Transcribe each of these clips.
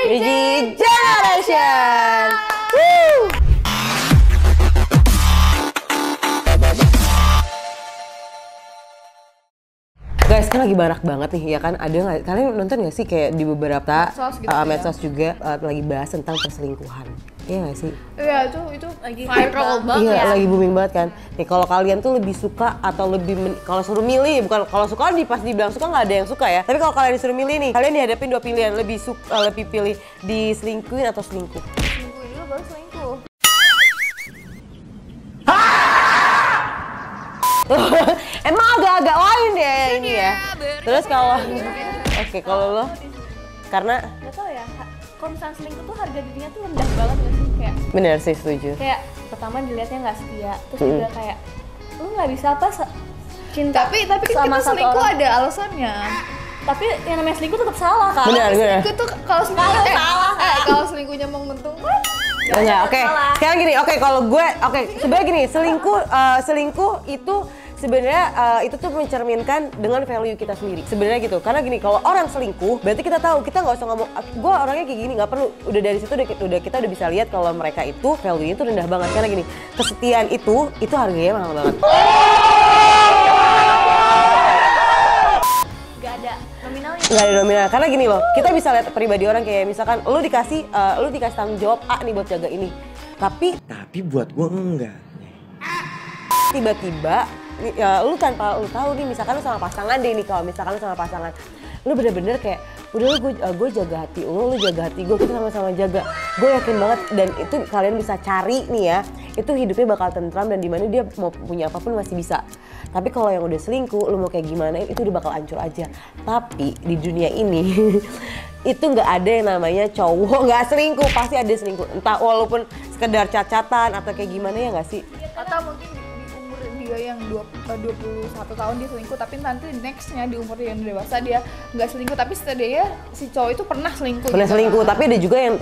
Bridging Generation. Woo! Guys, kan lagi marak banget nih, ya kan? Ada nggak? Kalian nonton nggak sih kayak di beberapa medsos juga lagi bahas tentang perselingkuhan? Iya nggak sih? Iya, itu lagi viral banget. Iya, ya. lagi booming banget kan. Nih, kalau kalian tuh lebih suka atau lebih kalau suruh milih, bukan kalau suka pas dibilang suka nggak ada yang suka ya. Tapi kalau kalian disuruh milih nih, kalian dihadapin dua pilihan, lebih pilih diselingkuhin atau selingkuh? Selingkuh dulu baru selingkuh. Emang agak-agak lain ya ini ya. Terus kalau kalau lo karena Gak tau ya, kalau misalnya selingkuh tuh harga dirinya tuh rendah banget gak sih? Kayak bener sih, setuju. Kayak pertama dilihatnya nggak setia, terus juga kayak lu nggak bisa apa cinta. Tapi sama kita selingkuh orang. ada alasannya. Tapi yang namanya selingkuh tetap salah kan? Bener. Selingkuh tuh kalau selingkuh salah. Kalau selingkuhnya menguntungkan. Enggak, oke. Sekarang gini, kalau gue, sebenarnya gini, selingkuh itu sebenarnya itu tuh mencerminkan dengan value kita sendiri. Sebenarnya gitu. Karena gini, kalau orang selingkuh, berarti kita tahu, kita nggak usah ngomong, gue orangnya kayak gini, nggak perlu. Udah dari situ kita udah bisa lihat kalau mereka itu value-nya itu rendah banget. Karena gini, kesetiaan itu harganya mahal banget. Nggak ada nominal, karena gini loh, kita bisa lihat pribadi orang kayak misalkan lu dikasih tanggung jawab A nih buat jaga ini, tapi buat gua enggak. tiba-tiba ya, lu tanpa lu tahu nih, misalkan lu sama pasangan deh nih, kalau misalkan lu sama pasangan, lu bener-bener kayak udah gue jaga hati lu jaga hati gue, kita sama-sama jaga. Gue yakin banget, dan itu kalian bisa cari nih ya, itu hidupnya bakal tentram dan dimana dia mau punya apapun masih bisa. Tapi kalau yang udah selingkuh, lu mau kayak gimana, itu udah bakal hancur aja. Tapi di dunia ini itu nggak ada yang namanya cowok nggak selingkuh, pasti ada selingkuh. Entah walaupun sekedar cacatan atau kayak gimana, ya nggak sih? Atau mungkin di umur dia yang 21 tahun dia selingkuh, tapi nanti nextnya di umur dia yang dewasa dia nggak selingkuh, tapi setidaknya si cowok itu pernah selingkuh. Pernah selingkuh, tapi ada juga yang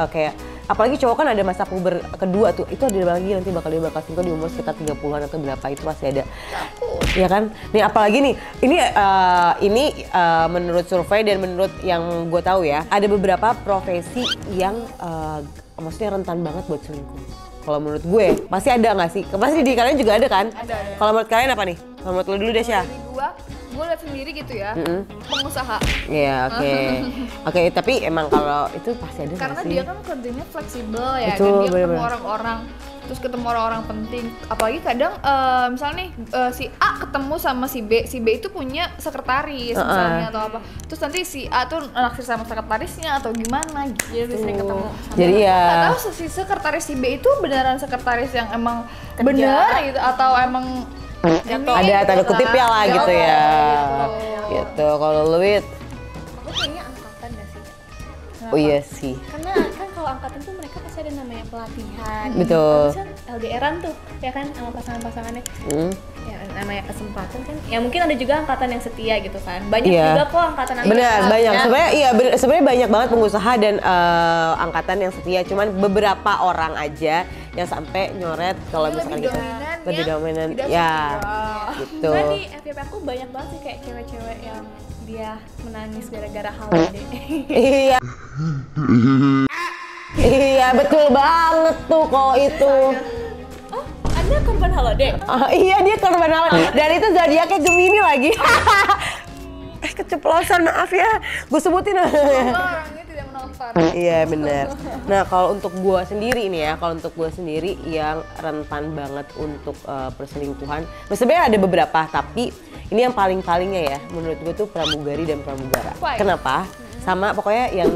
kayak apalagi cowok kan ada masa puber kedua tuh, itu ada lagi nanti dia bakal selingkuh di umur sekitar 30-an atau berapa, itu pasti ada. Ya kan? Nih apalagi nih, ini menurut survei dan menurut yang gue tahu ya, ada beberapa profesi yang maksudnya rentan banget buat selingkuh. Kalau menurut gue, pasti ada nggak sih? Pasti di kalian juga ada kan? Ada. Kalau menurut kalian apa nih? Kalau menurut lo dulu deh, Syah. Gue lihat sendiri gitu ya, pengusaha. Iya, oke, tapi emang kalau itu pasti ada nggak sih? Karena dia kan kerjanya fleksibel ya, betul, dan dia ketemu bener-bener orang-orang, terus ketemu orang-orang penting. Apalagi kadang misalnya nih si A ketemu sama si B itu punya sekretaris misalnya atau apa. Terus nanti si A tuh naksir sama sekretarisnya atau gimana gitu, sering ketemu. Jadi ya nggak tahu si sekretaris si B itu beneran sekretaris yang emang bener gitu atau emang ada tanda kutipnya lah gitu ya. Gitu. Kalau Luit, Aku kayaknya angkatan gak sih? oh iya sih. Karena kan kalau angkatan tuh mereka pasti ada namanya pelatihan. Betul. Terus kan LDR-an tuh, ya kan sama pasangan-pasangannya. Ya namanya kesempatan kan. Ya mungkin ada juga angkatan yang setia gitu kan. Banyak juga kok angkatan Benar, banyak. Sebenarnya banyak banget pengusaha dan angkatan yang setia. Cuman beberapa orang aja yang sampai nyoret kalau misalkan gitu. Lebih dominan. Ya. Gitu. Nah di FYP aku banyak banget sih kayak cewek-cewek yang dia menangis gara-gara holiday. Iya. Iya, betul banget tuh kalau itu. Oh, Anda korban holiday? Iya, dia korban holiday. Dan itu zodiaknya Gemini lagi. Keceplosan, maaf ya. Gue sebutin orangnya tidak menonton. Iya benar. Nah kalau untuk gue sendiri nih ya, kalau untuk gue sendiri yang rentan banget untuk perselingkuhan, sebenarnya ada beberapa, tapi ini yang paling-palingnya ya, menurut gue tuh pramugari dan pramugara. Why? Kenapa? Sama pokoknya yang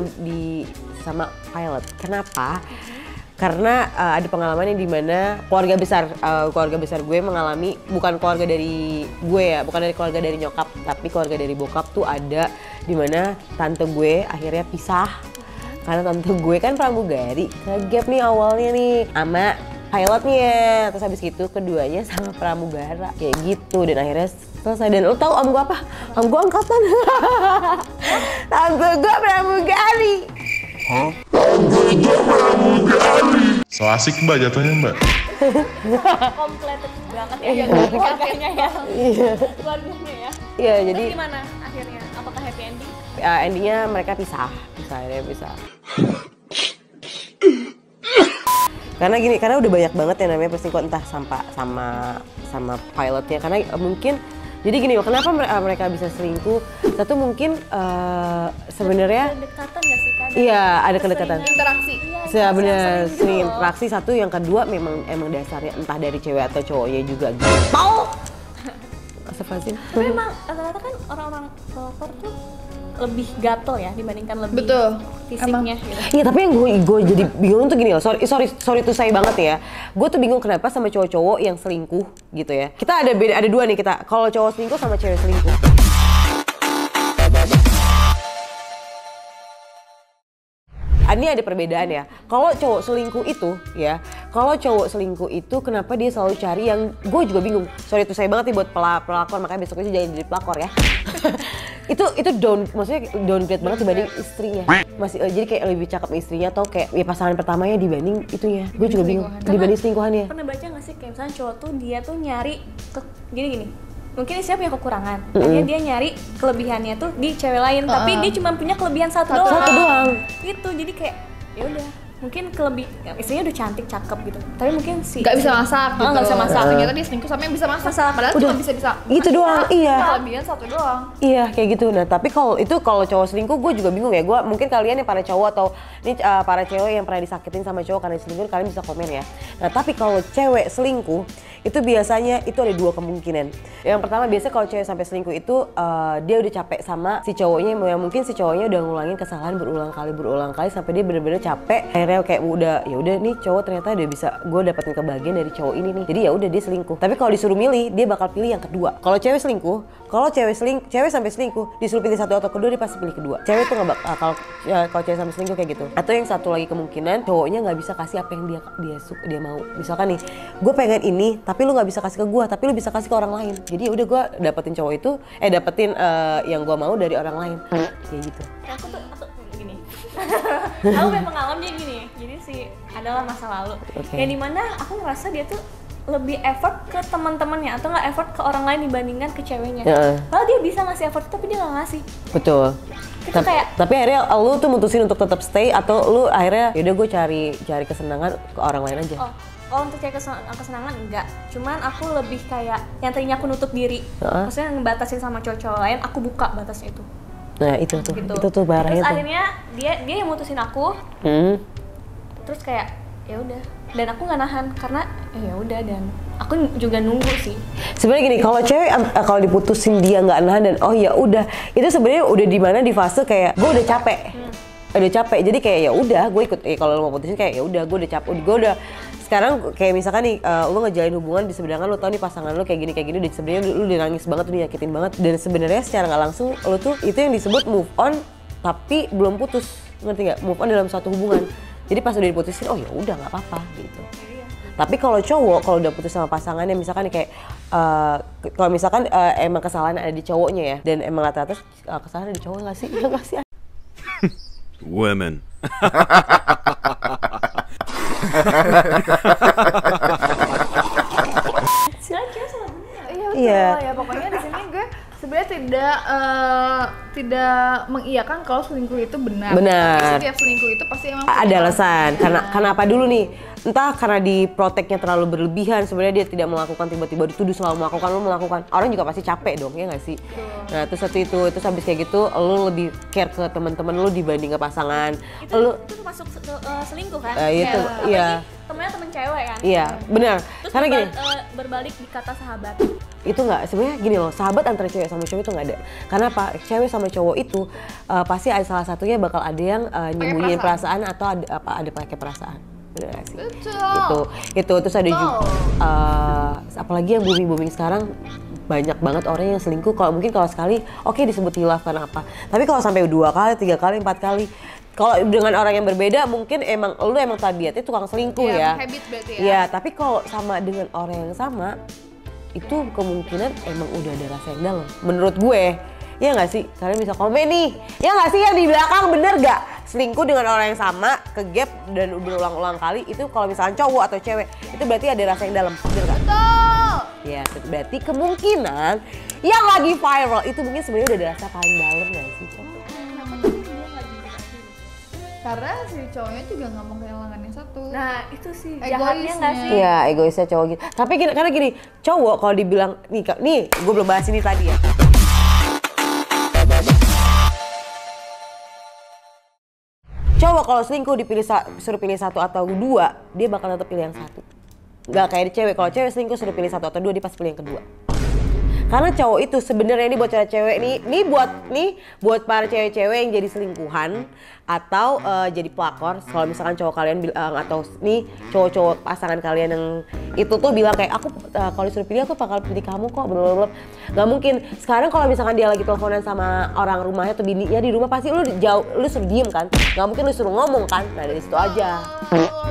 sama pilot. Kenapa? Karena ada pengalamannya di mana keluarga besar gue mengalami, bukan keluarga dari gue ya, bukan dari keluarga dari nyokap, tapi keluarga dari bokap tuh ada di mana tante gue akhirnya pisah. Karena tante gue kan pramugari, kegap nih awalnya nih sama pilotnya, terus habis gitu keduanya sama pramugara kayak gitu, dan akhirnya selesai. Dan lo tau om gue apa? Om gue angkatan. Tante gue pramugari. Hah? So asik mbak jatuhnya mbak. Completed banget ya keluarganya ya. Keluarganya ya. Iya, jadi gimana akhirnya? Apakah happy ending? endingnya mereka pisah, akhirnya pisah. Karena gini, karena udah banyak banget yang namanya perselingkuhan entah sama pilotnya. Karena mungkin jadi gini, kenapa mereka bisa selingkuh? Satu mungkin sebenarnya Kedekatan nggak sih Kak? iya ada kedekatan. Interaksi. Iya bener, sering interaksi. Satu, yang kedua emang dasarnya entah dari cewek atau cowoknya juga gampang. Astagfirullahaladzim. Tapi emang rata-rata kan orang-orang pelakor tuh lebih gatel ya dibandingkan lebih Betul. fisiknya gitu. Iya, tapi yang gue jadi bingung tuh gini loh. Sorry tuh saya banget ya. Gue tuh bingung kenapa sama cowok-cowok yang selingkuh gitu ya. Kita ada dua nih kita. Kalau cowok selingkuh sama cewek selingkuh. Ini ada perbedaan ya. Kalau cowok selingkuh itu ya, kenapa dia selalu cari yang gue juga bingung. Sorry itu saya banget nih buat pelakor, makanya besoknya jangan jadi pelakor ya. itu maksudnya downgrade banget dibanding istrinya. Jadi kayak lebih cakep istrinya atau kayak ya pasangan pertamanya dibanding itunya. Gue juga bingung dibanding selingkuhannya. Pernah baca nggak sih kayak misalnya cowok tuh dia tuh nyari gini. Mungkin istrinya punya kekurangan, makanya dia nyari kelebihannya tuh di cewek lain, tapi dia cuma punya kelebihan satu doang. Gitu, jadi kayak ya udah, mungkin istrinya udah cantik, cakep gitu, tapi mungkin Nggak bisa masak gitu. Nggak bisa masak. Ternyata dia selingkuh sama yang bisa masak. Padahal Udah. cuma bisa Gitu doang, iya. Kelebihan satu doang. Iya kayak gitu. Nah tapi kalau cowok selingkuh gue juga bingung ya. Gue mungkin kalian yang para cowok atau ini para cewek yang pernah disakitin sama cowok karena selingkuh, kalian bisa komen ya. Nah tapi kalau cewek selingkuh itu biasanya itu ada dua kemungkinan. Yang pertama biasanya kalau cewek sampai selingkuh itu dia udah capek sama si cowoknya, yang mungkin si cowoknya udah ngulangin kesalahan berulang kali sampai dia bener-bener capek. Akhirnya kayak ya udah nih cowok ternyata udah bisa gue dapetin kebahagiaan dari cowok ini nih. Jadi ya udah dia selingkuh. Tapi kalau disuruh milih dia bakal pilih yang kedua. Kalau cewek selingkuh, cewek sampai selingkuh disuruh pilih satu atau kedua dia pasti pilih kedua. Cewek tuh nggak bakal kalau cewek sampai selingkuh kayak gitu. Atau yang satu lagi kemungkinan cowoknya nggak bisa kasih apa yang dia mau. Misalkan nih, gue pengen ini tapi lu nggak bisa kasih ke gue, tapi lu bisa kasih ke orang lain. Jadi ya udah gue dapetin cowok itu, dapetin yang gue mau dari orang lain. Kayak gitu. Aku gini. Aku punya pengalaman dia gini. Jadi adalah masa lalu. Okay. Yang dimana aku ngerasa dia tuh lebih effort ke teman-temannya atau nggak effort ke orang lain dibandingkan ke ceweknya. Kalau dia bisa ngasih effort tapi dia nggak ngasih. Betul. Tapi akhirnya lu tuh mutusin untuk tetap stay atau lu akhirnya yaudah gue cari kesenangan ke orang lain aja. Oh untuk cari kesenangan enggak. Cuman aku lebih kayak yang tadinya aku nutup diri. Maksudnya ngebatasin sama cowok-cowok lain, aku buka batasnya itu. Nah itu tuh, gitu. Itu tuh barangnya. Terus tuh. akhirnya dia yang mutusin aku. Terus kayak ya udah, dan aku nggak nahan karena ya udah, dan aku juga nunggu sih. Sebenarnya gini, kalau cewek kalau diputusin dia nggak nahan dan oh ya udah, itu sebenarnya udah di mana di fase kayak gue udah capek. Udah capek. Jadi kayak ya udah gue ikut kalau lo mau putusin kayak ya udah gue udah capek. Gue udah sekarang kayak misalkan nih lo ngejalin hubungan di sedangkan lo tau nih pasangan lo kayak gini dan sebenarnya lo udah nangis banget, udah nyakitin banget, dan sebenarnya secara nggak langsung lo tuh itu yang disebut move on tapi belum putus, ngerti nggak? Move on dalam suatu hubungan. Jadi pas udah diputusin, oh ya udah nggak apa-apa gitu. Tapi kalau cowok kalau udah putus sama pasangannya, misalkan nih kayak kalau misalkan emang kesalahan ada di cowoknya ya, dan emang rata-rata kesalahan ada di cowok nggak sih? Ya nggak sih? Women. Silakan sama benar. Iya, ya pokoknya di sini gue sebenarnya tidak mengiyakan kalau selingkuh itu benar. Tapi setiap selingkuh itu pasti emang ada alasan. Karena apa dulu nih? Entah karena di proteknya terlalu berlebihan, sebenarnya dia tidak melakukan, tiba-tiba dituduh selalu melakukan. Orang juga pasti capek dong, ya nggak sih? Nah, terus habis kayak gitu, lo lebih care ke teman-teman lo dibanding ke pasangan. Itu masuk selingkuh kan? Itu, iya. Temennya temen cewek kan? Iya, benar. Terus Karena gini, berbalik di kata sahabat. itu nggak, sebenarnya gini loh, sahabat antara cewek sama cowok itu nggak ada. Karena apa? Cewek sama cowok itu pasti ada salah satunya bakal ada yang nyembunyiin perasaan atau ada pakai perasaan. Bener gak sih? Betul. Itu terus ada juga apalagi yang booming sekarang, banyak banget orang yang selingkuh. Kalau sekali oke, disebut hilaf karena apa, tapi kalau sampai 2 kali, 3 kali, 4 kali, kalau dengan orang yang berbeda mungkin lu emang tabiatnya tukang selingkuh ya. Habit berarti ya. Iya, tapi kalau sama dengan orang yang sama itu kemungkinan emang udah ada rasa yang dalam menurut gue. Ya nggak sih? Kalian bisa komen nih, ya nggak sih, yang di belakang bener nggak? Selingkuh dengan orang yang sama, ke gap dan berulang-ulang kali, itu kalau misalnya cowok atau cewek, itu berarti ada rasa yang dalam, bener nggak? Betul. Ya, berarti kemungkinan yang lagi viral itu mungkin sebenarnya udah ada rasa paling dalam nggak sih? Karena si cowoknya juga nggak mau kehilangan yang satu. Nah itu sih Egoisnya. jahatnya nggak sih? Iya, egoisnya cowok gitu. Tapi karena gini, cowok kalau dibilang nih, gue belum bahas ini tadi ya. Cowok kalau selingkuh suruh pilih satu atau dua, dia bakal tetap pilih yang satu. Gak kayak di cewek, kalau cewek selingkuh suruh pilih satu atau dua, dia pasti pilih yang kedua. Karena cowok itu sebenarnya ini buat cewek-cewek nih buat para cewek-cewek yang jadi selingkuhan atau jadi pelakor. Kalau misalkan cowok kalian bilang atau nih cowok-cowok pasangan kalian yang itu tuh bilang kayak aku kalau disuruh pilih aku bakal pilih kamu kok, blablabla. Gak mungkin. Sekarang kalau misalkan dia lagi teleponan sama orang rumahnya atau bininya di rumah, pasti lu suruh diem kan. Gak mungkin lu suruh ngomong kan. Nah dari situ aja.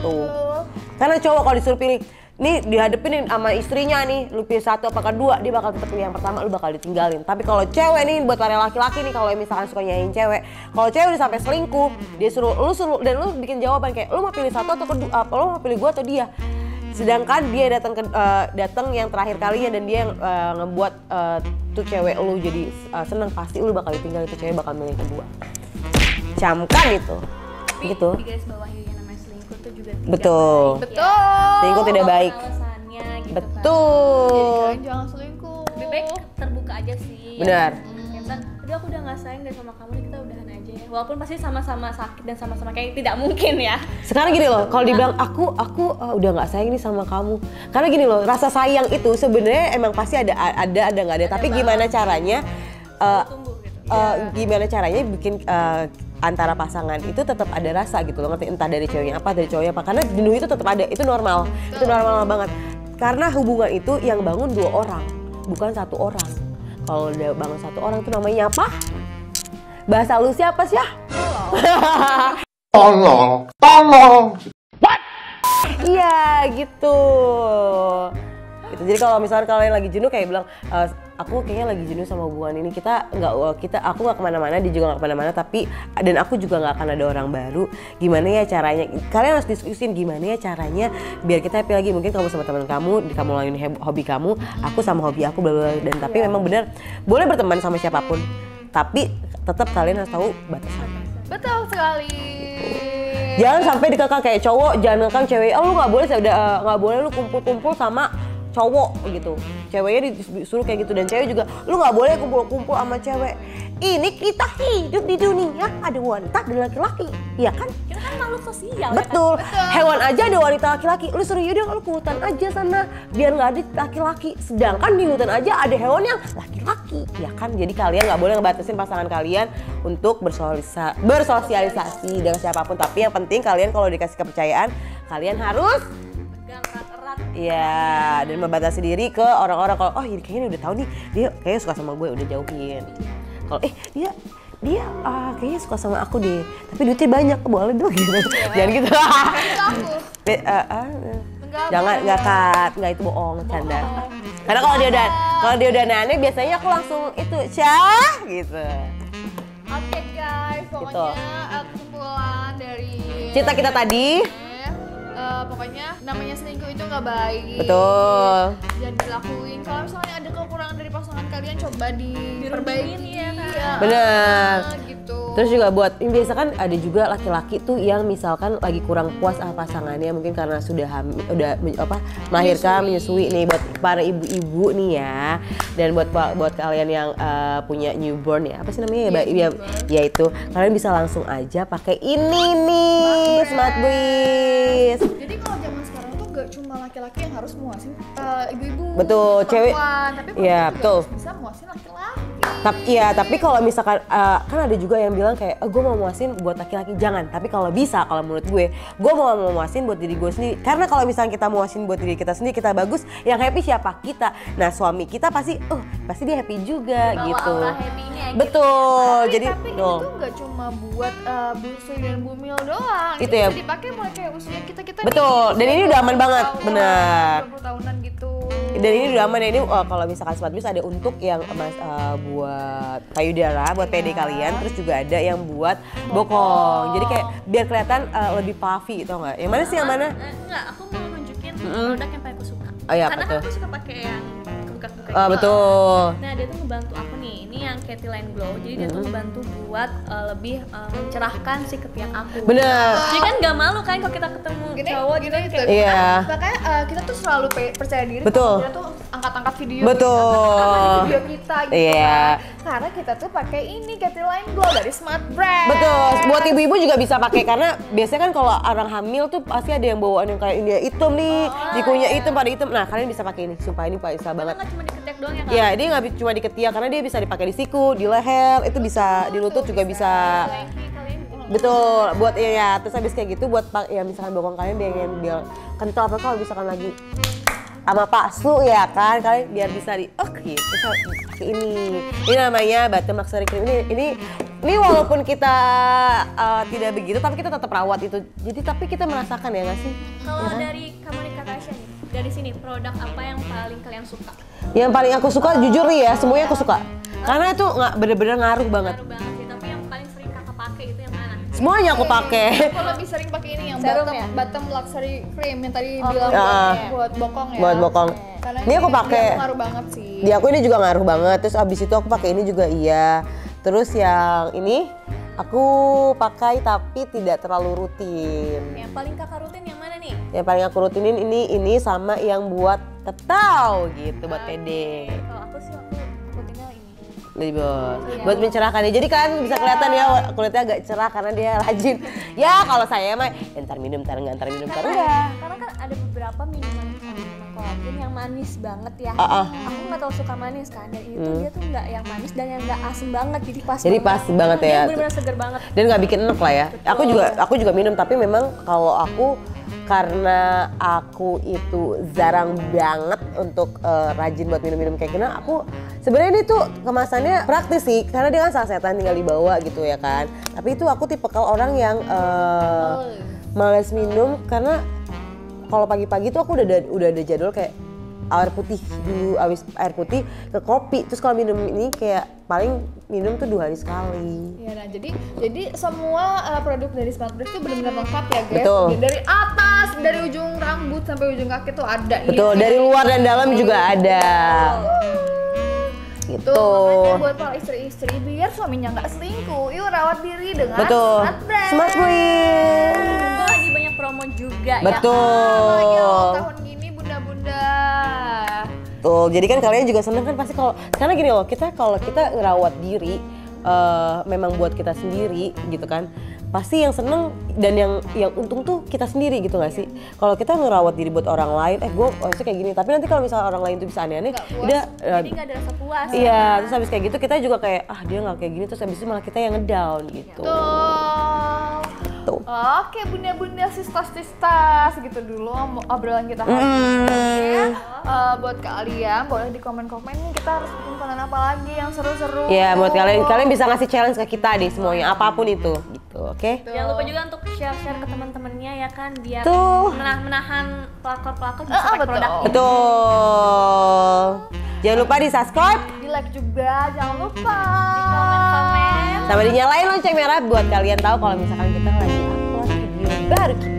Tuh. Karena cowok kalau disuruh pilih nih dihadepin sama istrinya nih, lu pilih satu apa kedua, dia bakal tetap pilih yang pertama, lu bakal ditinggalin. Tapi kalau cewek nih, buat para laki-laki nih, kalau misalkan suka nyanyiin cewek, kalau cewek udah sampai selingkuh, dia suruh dan lu bikin jawaban kayak lu mau pilih satu atau kedua, apa lu mau pilih gua atau dia. Sedangkan dia datang yang terakhir kalinya dan dia yang ngebuat tuh cewek lu jadi seneng, pasti lu bakal ditinggal, itu cewek bakal milih yang kedua. Camkan itu. Tapi Gitu. di garis bawahi yang namanya selingkuh itu juga tidak Betul. baik. Betul. Selingkuh tidak baik. Alasannya gitu kan. Betul. Kalian jangan selingkuh. Lebih baik terbuka aja sih. Benar. Ya kan, udah aku udah nggak sayang deh sama kamu, nih kita udahan aja ya. Walaupun pasti sama-sama sakit dan sama-sama kayak tidak mungkin ya. Sekarang gini loh, kalau dibilang aku udah nggak sayang nih sama kamu. Karena gini loh, rasa sayang itu sebenarnya emang pasti ada nggak ada. Tapi gimana caranya? Tumbuh gitu. Gimana caranya bikin antara pasangan itu tetap ada rasa gitu loh, ngerti? Entah dari ceweknya apa, dari cowoknya apa. Karena jenuh itu tetap ada, itu normal. Itu normal banget. Karena hubungan itu yang bangun dua orang, bukan satu orang. Kalau udah bangun satu orang itu namanya apa? Bahasa lu siapa sih ya? Tolong. Iya gitu. Jadi kalau misalnya kalian lagi jenuh kayak bilang, aku kayaknya lagi jenuh sama hubungan ini, aku nggak kemana-mana, dia juga nggak kemana-mana, dan aku juga nggak akan ada orang baru. Gimana ya caranya? Kalian harus diskusin gimana ya caranya biar kita happy lagi. Mungkin kamu sama teman kamu lakuin hobi kamu, aku sama hobi aku, bla bla. Dan tapi memang benar boleh berteman sama siapapun, tapi tetap kalian harus tahu batasan. Betul sekali. Jangan sampai dikekang kayak cowok, jangan ngekang cewek. Lu nggak boleh, nggak boleh lu kumpul-kumpul sama cowok gitu. Ceweknya disuruh kayak gitu, dan cewek juga lu nggak boleh kumpul-kumpul sama cewek. Ini kita hidup di dunia ada wanita dan laki-laki, iya kan? Kita kan makhluk sosial. Betul. Ya kan? Hewan aja ada wanita laki-laki. Lu suruh yaudah lu ke hutan aja sana biar nggak ada laki-laki. Sedangkan di hutan aja ada hewan yang laki-laki, ya kan? Jadi kalian nggak boleh ngebatasin pasangan kalian untuk bersosialisasi dengan siapapun. Tapi yang penting kalian kalau dikasih kepercayaan, kalian harus Pegang erat-erat. iya, dan membatasi diri ke orang-orang. Kalau ini kayaknya udah tahu nih, dia kayaknya suka sama gue, udah jauhin. Kalau dia kayaknya suka sama aku deh, tapi duitnya banyak, boleh dong gitu. Jangan gitu. Nggak itu bohong, canda. Karena kalau dia udah aneh, biasanya aku langsung itu Syah gitu. Oke guys, pokoknya kesimpulan dari Cerita kita tadi. Pokoknya namanya selingkuh itu nggak baik. Betul. Jangan dilakuin. Kalau misalnya ada kekurangan dari pasangan kalian, coba diperbaiki ya kan? ya. Bener. Gitu. Terus juga buat, biasa kan ada juga laki-laki tuh yang misalkan lagi kurang puas sama pasangannya, mungkin karena sudah melahirkan, menyusui nih, buat para ibu-ibu nih ya, dan buat kalian yang punya newborn ya, apa sih namanya ya itu, kalian bisa langsung aja pakai ini nih, Smart Breeze. Jadi kalau zaman sekarang tuh gak cuma laki-laki yang harus muasin ibu-ibu, Betul, cewek. perempuan, tapi perempuan Iya, juga betul. harus bisa muasin laki-laki. Tapi kalau misalkan kan ada juga yang bilang kayak gue mau muasin buat laki-laki, jangan. Tapi kalau bisa, kalau menurut gue mau muasin buat diri gue sendiri. Karena kalau misalnya kita muasin buat diri kita sendiri, kita bagus, yang happy siapa? Kita. Nah suami kita pasti dia happy juga. Bawa gitu. aura happy-nya gitu. Betul. Tapi Jadi ini tuh gak cuma buat busui dan bumil doang. Itu Ini ya. bisa dipakai mulai kayak usia kita Betul. nih. Dan ini udah aman banget, benar. 20 tahunan gitu. Dan ini udah aman ya, ini kalau misalkan Smart Breeze ada untuk yang buat payudara, buat PD kalian, terus juga ada yang buat bokong. Jadi kayak biar kelihatan lebih puffy, tau nggak? Yang mana sih yang mana? Enggak, aku mau nunjukin produk yang paling aku suka. Oh iya, Karena betul. kan aku suka pakai yang kebuka-kebuka Betul. Nah dia tuh ngebantu aku nih, ini ini yang Katy Line Glow. Jadi dia tuh ngebantu buat lebih mencerahkan si ketiak aku. Bener. Jadi kan nggak malu kan kalau kita ketemu cowok gitu kayak Iya. Makanya kita tuh selalu percaya diri. Betul. Kita tuh angkat-angkat video. Betul. Angkat video kita gitu Iya. kan. Karena kita tuh pakai ini Katy Line Glow dari Smart Brand. Betul, buat ibu-ibu juga bisa pakai karena biasanya kan kalau orang hamil tuh pasti ada yang bawaan yang kayak ini hitam nih, dikunya hitam pada hitam. Nah kalian bisa pakai ini, sumpah ini bisa banget. nggak cuma di ketiak doang ya kan? Ya dia nggak cuma di ketiak karena dia bisa dipakai di siku, di leher, itu bisa di lutut juga bisa. Betul, buat ya terus habis kayak gitu buat ya misalkan bokong kalian biar kental apa kalau misalkan lagi sama paksu ya kan kalian biar bisa gitu bisa pakai ini namanya bottom luxury cream ini walaupun kita tidak begitu tapi kita tetap rawat itu jadi tapi kita merasakan ya nggak sih Kalau dari Kamoni Katasha nih, dari sini produk apa yang paling kalian suka? yang paling aku suka jujur nih ya semuanya aku suka karena itu nggak bener-bener ngaruh banget Ngaruh banget sih, tapi yang paling sering kakak pakai itu yang mana? semuanya aku pakai Aku lebih sering pakai ini yang Serum bottom, ya? bottom luxury cream yang tadi bilang buat bokong ya. buat bokong Karena ini aku pakai ngaruh banget sih. di aku ini juga ngaruh banget terus abis itu aku pakai ini juga iya terus yang ini aku pakai tapi tidak terlalu rutin Yang paling kakak rutin yang mana nih? yang paling aku rutinin ini sama yang buat tetau gitu buat pede Kalau aku sih aku rutinnya ini. Nih, buat mencerahkan ya. Jadi kan bisa kelihatan ya kulitnya agak cerah karena dia rajin. Ya kalau saya mah entar minum, entar enggak. Karena kan ada beberapa minuman kolagen yang manis banget ya. Aku nggak terlalu suka manis kan, dan itu dia tuh nggak yang manis dan yang nggak asem banget, jadi pas. Jadi pas banget ya. Dia benar-benar seger banget. Dan nggak bikin enek lah ya. Aku juga minum tapi memang kalau aku karena aku itu jarang banget untuk rajin buat minum-minum kayak gini, aku sebenarnya ini tuh kemasannya praktis sih karena dia kan sasetan tinggal dibawa gitu ya kan. Tapi itu aku tipikal orang yang males minum karena kalau pagi-pagi tuh aku udah ada jadwal kayak air putih dulu, abis air putih ke kopi. Terus kalau minum ini kayak paling minum tuh 2 hari sekali. Iya, nah jadi semua produk dari Smart Brand itu benar-benar lengkap ya guys. Betul. Dari atas, dari ujung rambut sampai ujung kaki tuh ada. Betul, dari luar dan dalam juga ada. Gitu. Tuh, makanya buat para istri-istri biar suaminya nggak selingkuh, yuk rawat diri dengan Betul. Smart Brand. Smart Brand. Itu lagi banyak promo juga ya. Betul. Ayo, tahun gini bunda-bunda. Tuh, jadi kan kalian juga seneng kan pasti karena gini loh, kalau kita ngerawat diri memang buat kita sendiri gitu kan. Pasti yang seneng dan yang untung tuh kita sendiri gitu gak sih? Kalau kita ngerawat diri buat orang lain, gue harusnya kayak gini. Tapi nanti kalau misalnya orang lain tuh bisa aneh-aneh, Jadi nggak ada rasa puas. iya, terus habis kayak gitu kita juga kayak dia nggak kayak gini, terus habis itu malah kita yang ngedown gitu. Tuh. Oke, bunda-bunda sistas-sistas gitu dulu obrolan kita hari ini. Buat kalian boleh di komen-komen nih kita harus bikin konten apa lagi yang seru-seru. Iya, buat kalian bisa ngasih challenge ke kita deh semuanya apapun itu gitu, oke? Jangan lupa juga untuk share-share ke teman-temannya ya kan, biar Tuh. menahan pelakor-pelakor bisa pakai betul. produk ini. Betul. Jangan lupa di subscribe, Di like juga, jangan lupa. Komen-komen. sama dinyalain lonceng merah buat kalian tahu kalau misalkan kita lagi upload video baru kita.